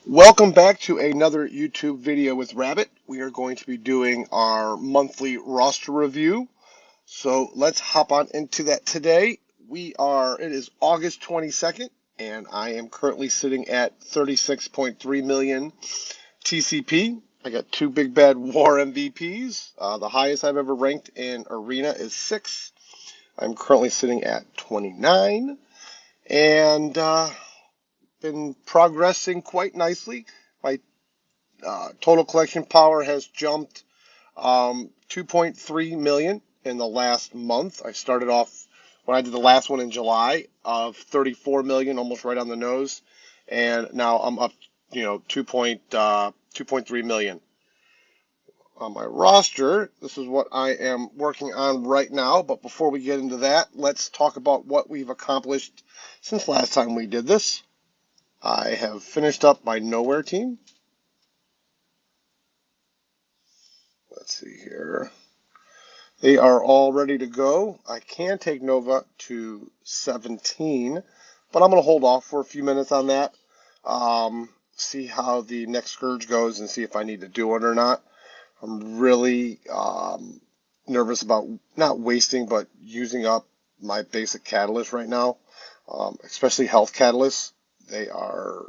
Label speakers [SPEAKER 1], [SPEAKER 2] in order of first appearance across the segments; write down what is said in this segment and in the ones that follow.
[SPEAKER 1] Welcome back to another YouTube video with Rabbit. We are going to be doing our monthly roster review. So let's hop on into that today. It is August 22nd, and I am currently sitting at 36.3 million TCP. I got two big bad war MVPs. The highest I've ever ranked in Arena is 6. I'm currently sitting at 29, and been progressing quite nicely. My total collection power has jumped 2.3 million in the last month. I started off when I did the last one in July of 34 million, almost right on the nose, and now I'm up, 2.3 million. On my roster, this is what I am working on right now. But before we get into that, let's talk about what we've accomplished since last time we did this. I have finished up my Nowhere team. Let's see here. They are all ready to go. I can take Nova to 17, but I'm going to hold off for a few minutes on that. See how the next Scourge goes and see if I need to do it or not. I'm really nervous about not wasting, but using up my basic catalyst right now, especially health catalysts. They are,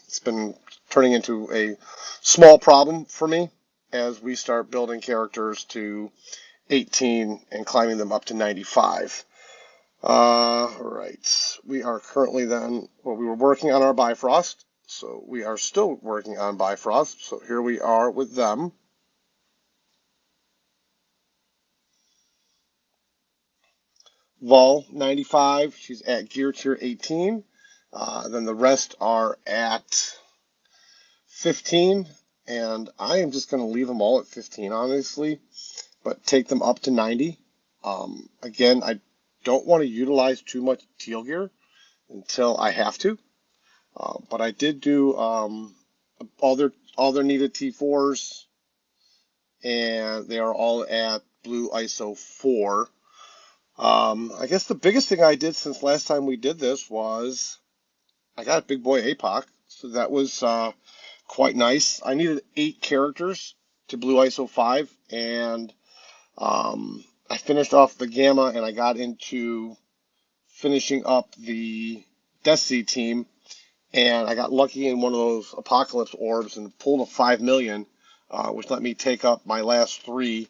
[SPEAKER 1] it's been turning into a small problem for me as we start building characters to 18 and climbing them up to 95. Right. We are currently we were working on our Bifrost, so we are still working on Bifrost. So here we are with them. Vol 95, she's at gear tier 18. Then the rest are at 15, and I am just going to leave them all at 15, honestly, but take them up to 90. Again, I don't want to utilize too much teal gear until I have to, but I did do all their needed T4s, and they are all at blue ISO 4. I guess the biggest thing I did since last time we did this was I got Big Boy APOC, so that was quite nice. I needed 8 characters to Blue ISO 5, and I finished off the Gamma, and I got into finishing up the Death Seed team, and I got lucky in one of those Apocalypse orbs and pulled a 5 million, which let me take up my last 3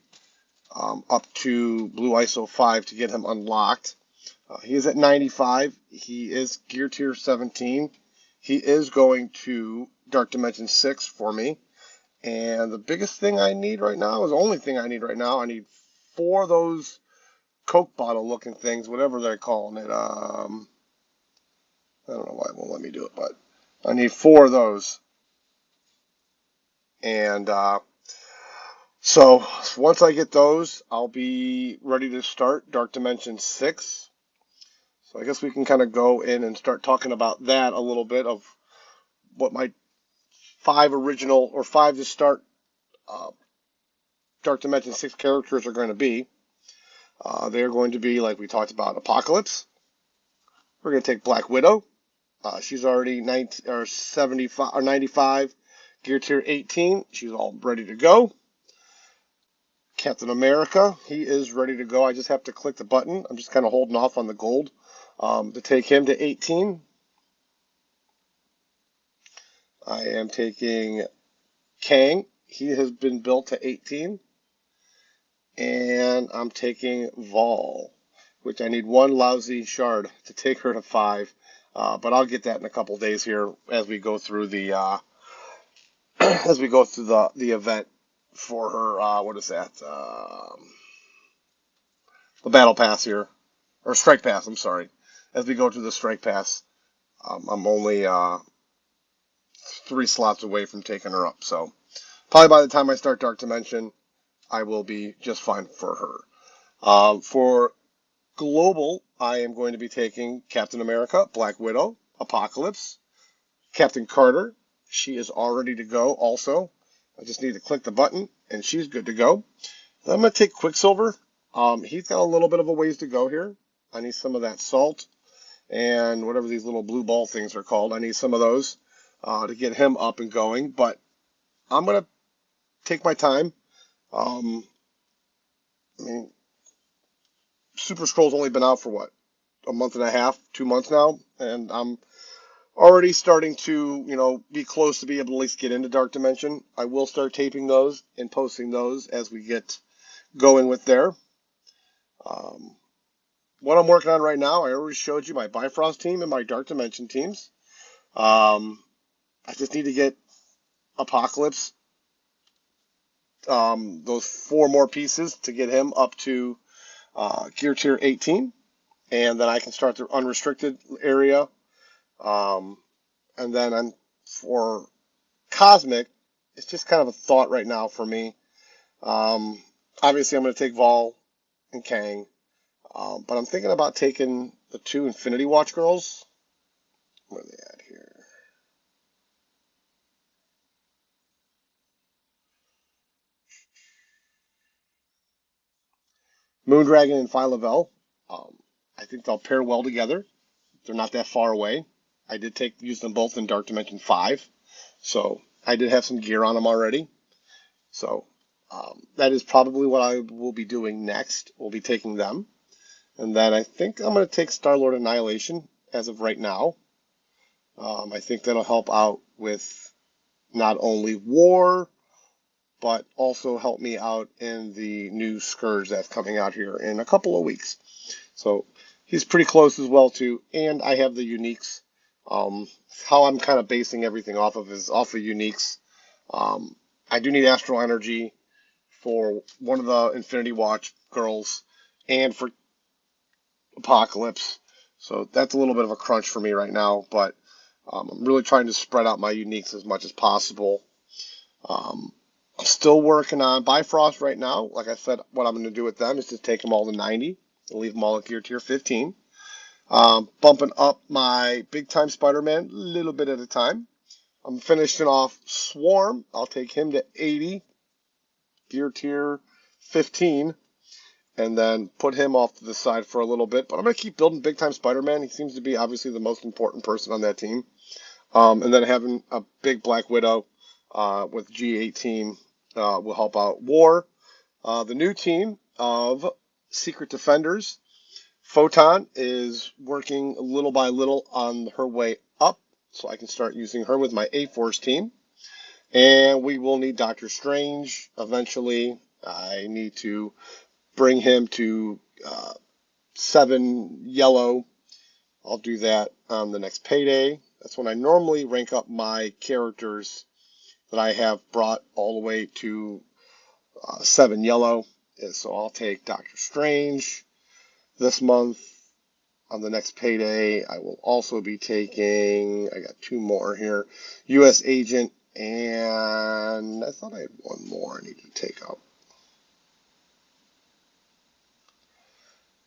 [SPEAKER 1] up to Blue ISO 5 to get him unlocked. He is at 95. He is gear tier 17. He is going to Dark Dimension 6 for me. And the biggest thing I need right now is the only thing I need right now. I need 4 of those Coke bottle looking things, whatever they're calling it. I don't know why it won't let me do it, but I need 4 of those. And so once I get those, I'll be ready to start Dark Dimension 6. So I guess we can kind of go in and start talking about that a little bit of what my 5 to start Dark Dimension 6 characters are going to be. They're going to be, like we talked about, Apocalypse. We're going to take Black Widow. She's already 95, gear tier 18. She's all ready to go. Captain America, he is ready to go. I just have to click the button. I'm just kind of holding off on the gold to take him to 18. I am taking Kang. He has been built to 18. And I'm taking Vol, which I need 1 lousy shard to take her to 5. But I'll get that in a couple days here as we go through the the event for her. What is that? The battle pass here, or strike pass. I'm sorry. As we go through the strike pass, I'm only 3 slots away from taking her up. So probably by the time I start Dark Dimension, I will be just fine for her. For Global, I am going to be taking Captain America, Black Widow, Apocalypse, Captain Carter. She is all ready to go also. I just need to click the button, and she's good to go. Then I'm going to take Quicksilver. He's got a little bit of a ways to go here. I need some of that salt and whatever these little blue ball things are called. I need some of those. to get him up and going. But I'm gonna take my time. I mean, Super Scroll's only been out for what, a month and a half, 2 months now, and I'm already starting to, be close to be able to at least get into Dark Dimension. I will start taping those and posting those as we get going with there. Um, what I'm working on right now, I already showed you my Bifrost team and my Dark Dimension teams. I just need to get Apocalypse, those 4 more pieces to get him up to Gear Tier 18, and then I can start the unrestricted area. Um, and then for Cosmic, it's just kind of a thought right now for me. Um, Obviously, I'm going to take Vol and Kang, but I'm thinking about taking the 2 Infinity Watch girls. Where are they at here? Moondragon and Phyla-Vell. I think they'll pair well together. They're not that far away. I did use them both in Dark Dimension 5, so I did have some gear on them already. So that is probably what I will be doing next. We'll be taking them. And then I think I'm going to take Star-Lord Annihilation as of right now. I think that'll help out with not only War, but also help me out in the new Scourge that's coming out here in a couple of weeks. So he's pretty close as well too. And I have the uniques. How I'm kind of basing everything off of is off of uniques. I do need Astral Energy for one of the Infinity Watch girls and for Apocalypse. So that's a little bit of a crunch for me right now, but I'm really trying to spread out my uniques as much as possible. I'm still working on Bifrost right now. Like I said, what I'm going to do with them is just take them all to 90 and leave them all at Gear Tier 15. Bumping up my big time Spider-Man a little bit at a time. I'm finishing off Swarm. I'll take him to 80, Gear Tier 15, and then put him off to the side for a little bit. But I'm going to keep building big time Spider-Man. He seems to be obviously the most important person on that team. And then having a big Black Widow with G18 will help out War. The new team of Secret Defenders. Photon is working little by little on her way up, so I can start using her with my A-Force team. And we will need Doctor Strange eventually. I need to bring him to 7 yellow. I'll do that on the next payday. That's when I normally rank up my characters that I have brought all the way to 7 yellow. So I'll take Doctor Strange this month. On the next payday, I will also be taking, I got 2 more here, U.S. Agent, and I thought I had 1 more I need to take up.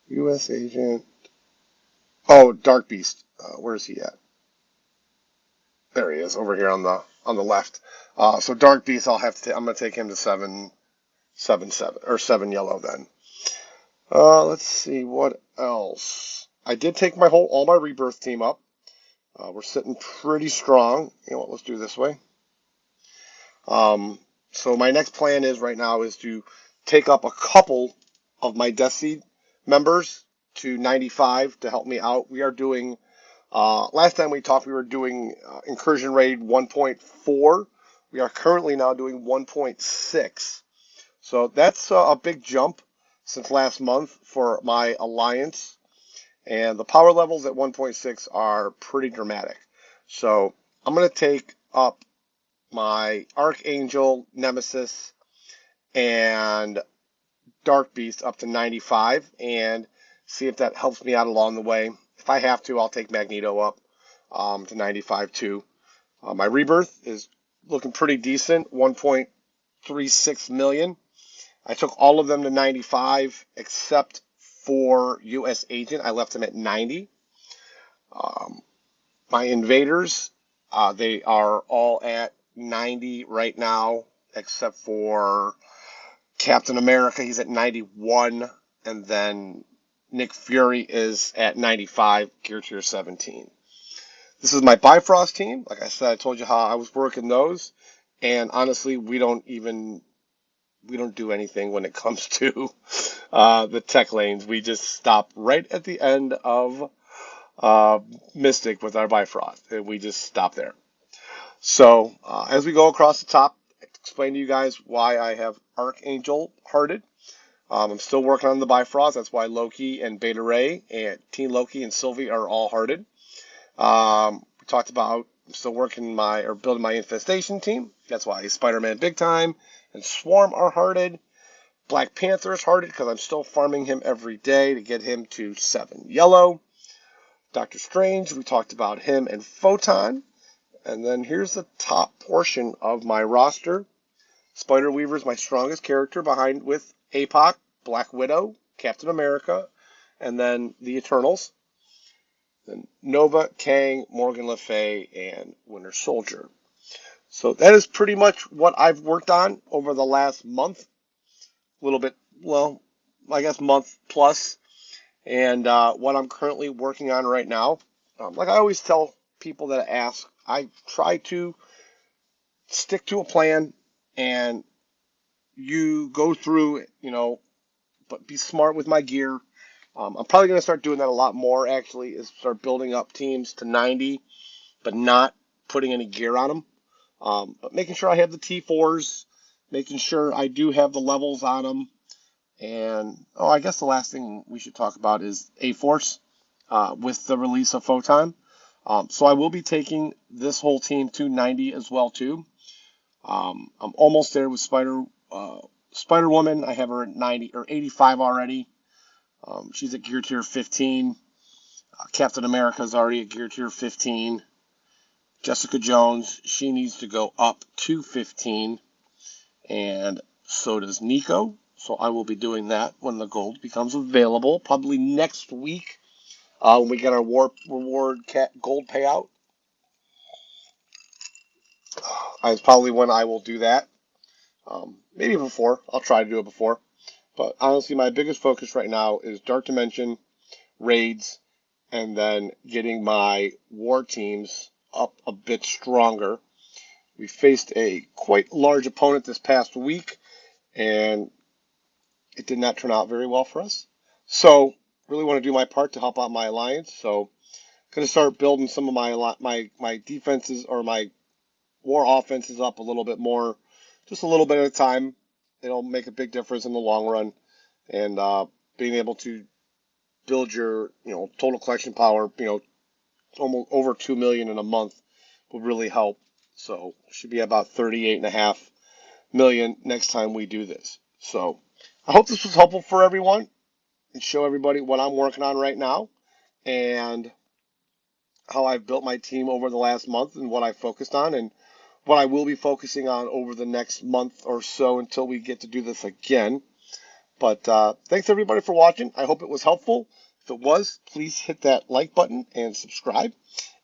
[SPEAKER 1] U.S. Agent, oh, Dark Beast, where is he at? There he is, over here on the left. So Dark Beast, I'm going to take him to 7 yellow then. Let's see, what else? I did take all my Rebirth team up. We're sitting pretty strong. You know what, let's do it this way. So my next plan right now is to take up a couple of my Death Seed members to 95 to help me out. We are doing, last time we talked, we were doing Incursion Raid 1.4. We are currently now doing 1.6. So that's a big jump since last month for my Alliance. And the power levels at 1.6 are pretty dramatic. So I'm going to take up my Archangel, Nemesis, and Dark Beast up to 95 and see if that helps me out along the way. If I have to, I'll take Magneto up to 95 too. My Rebirth is looking pretty decent, 1.36 million. I took all of them to 95 except for U.S. Agent. I left him at 90. My Invaders, they are all at 90 right now, except for Captain America. He's at 91. And then Nick Fury is at 95, Gear Tier 17. This is my Bifrost team. Like I said, I told you how I was working those. And honestly, we don't do anything when it comes to the tech lanes. We just stop right at the end of Mystic with our Bifrost, and we just stop there. So as we go across the top, explain to you guys why I have Archangel hearted. I'm still working on the Bifrost. That's why Loki and Beta Ray and Teen Loki and Sylvie are all hearted. We talked about I'm still working building my Infestation team. That's why Spider-Man Big Time and Swarm are hearted. Black Panther is hearted because I'm still farming him every day to get him to 7 yellow. Doctor Strange, we talked about him and Photon. And then here's the top portion of my roster. Spider-Weaver is my strongest character behind with APOC, Black Widow, Captain America, and then the Eternals. Then Nova, Kang, Morgan Le Fay, and Winter Soldier. So that is pretty much what I've worked on over the last month. A little bit, well, I guess month plus. And what I'm currently working on right now, like I always tell people that ask, I try to stick to a plan and you go through, but be smart with my gear. I'm probably going to start doing that a lot more, actually, is start building up teams to 90, but not putting any gear on them. But making sure I have the T4s, making sure I do have the levels on them. And, I guess the last thing we should talk about is A-Force with the release of Photon. So I will be taking this whole team to 90 as well, too. I'm almost there with Spider-Woman. I have her at 90 or 85 already. She's at gear tier 15. Captain America's already at gear tier 15. Jessica Jones, she needs to go up to 15. And so does Nico. So I will be doing that when the gold becomes available, probably next week when we get our reward gold payout. Is probably when I will do that. Maybe before. I'll try to do it before. But honestly, my biggest focus right now is Dark Dimension, raids, and then getting my war teams up a bit stronger. We faced a quite large opponent this past week, and it did not turn out very well for us. So, really want to do my part to help out my alliance. So, going to start building some of my defenses or my war offenses up a little bit more, just a little bit at a time. It'll make a big difference in the long run, and being able to build your total collection power, almost over 2 million in a month will really help. So should be about 38.5 million next time we do this. So I hope this was helpful for everyone and show everybody what I'm working on right now and how I've built my team over the last month and what I focused on and what I will be focusing on over the next month or so until we get to do this again. But thanks everybody for watching. I hope it was helpful. If it was, please hit that like button and subscribe.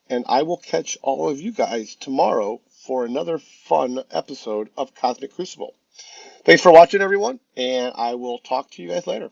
[SPEAKER 1] And I will catch all of you guys tomorrow for another fun episode of Cosmic Crucible. Thanks for watching, everyone, and I will talk to you guys later.